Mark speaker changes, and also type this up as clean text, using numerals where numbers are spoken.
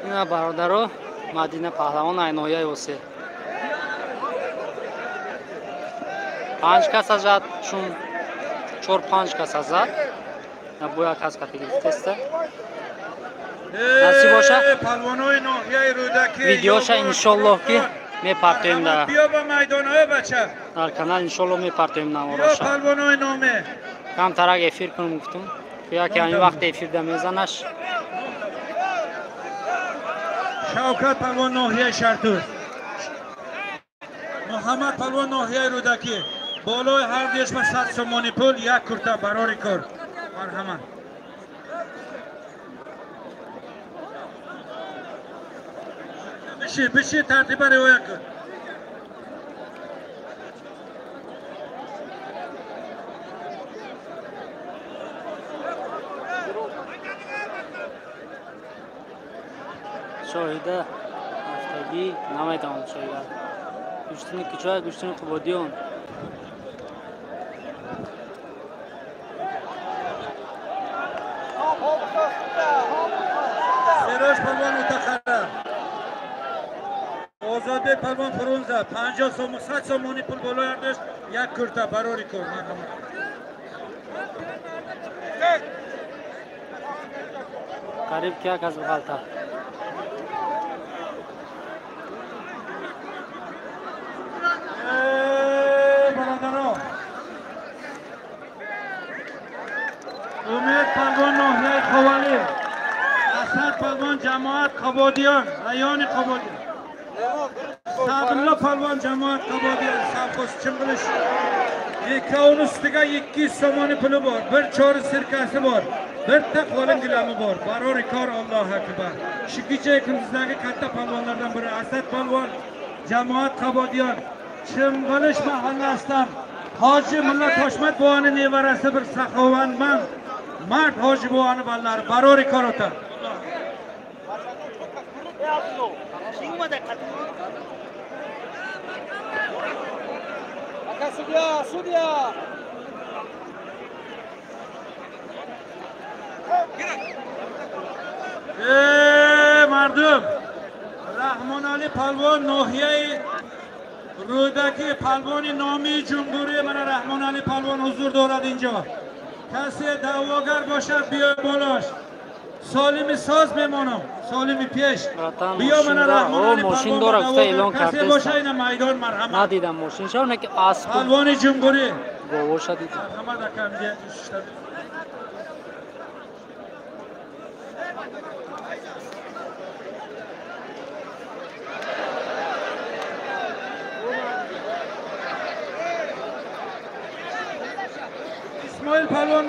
Speaker 1: اینا برادرها مدینه پهلوان عینایه واسه 5 کس زد چون 4-5 کس زد نبویا کس کاتگی تسته نصیب باشه
Speaker 2: پهلوانای ناحیه رودکی
Speaker 1: ویدیوش انشالله که میپرتیم در
Speaker 2: بیا با میدانهای بچه
Speaker 1: در کانال انشالله میپرتیم
Speaker 2: بیا
Speaker 1: نماراش
Speaker 2: پهلوانای نامه
Speaker 1: کم ترک افیر کنم گفتم بیا که این وقت افیر ده میزنش
Speaker 2: شوکت پهلوان ناحیه شرطور محمد پهلوان ناحیه رودکی بالای هر دیش و 100 سومانی پول یک کرته برای کار مرحمت بشی ترتیب روایت کن
Speaker 1: شاهده هفتگی نمیتونم شاهده گوشتنی کچای گوشتنی قبادیون
Speaker 2: سراج پهلوان متخرم آزاده پهلوان فرونزه 50 سوم 100 سومانی پول بالای اردش یک کرته برای کار مرحمت
Speaker 1: قریب که کس بخالتا
Speaker 2: برادران امید پهلوان ناحیه خوالی اسد پهلوان جماعت قبادیان ایان قبادیان سعدالله پهلوان جماعت قبادیان سبخوست چنگلش یکاون üstüge 200 somoni puli bor bir chori sirkasi bor bir taqvolin gilami bor barori kor Allohu akbar shu kecha kunduzdagi katta palvonlardan biri Asad palvon jamoat qabodiyon Chimg'ilish mahallasidan Hoji Mulla Toshmat buvani nevarasi bir saxovatmand mard Hoji buvani ballari barori kor o'tar Судья! مردم رحمان علی پهلوان ناحیه رودکی پهلوان نامی جمهوری من رحمان علی پهلوان حضور دارد اینجا کسی دعواگر باشد بیا بالاش سالمی ساز بمانم سالمی پیش بیا من رحمان علی پهلوان کسی باشه این میدان مرحمت
Speaker 1: ندیدم ماشین شو نه که اسب
Speaker 2: پهلوان جمهوری
Speaker 1: گوش دیدم
Speaker 2: مرحمت اکم اسماعیل پهلوان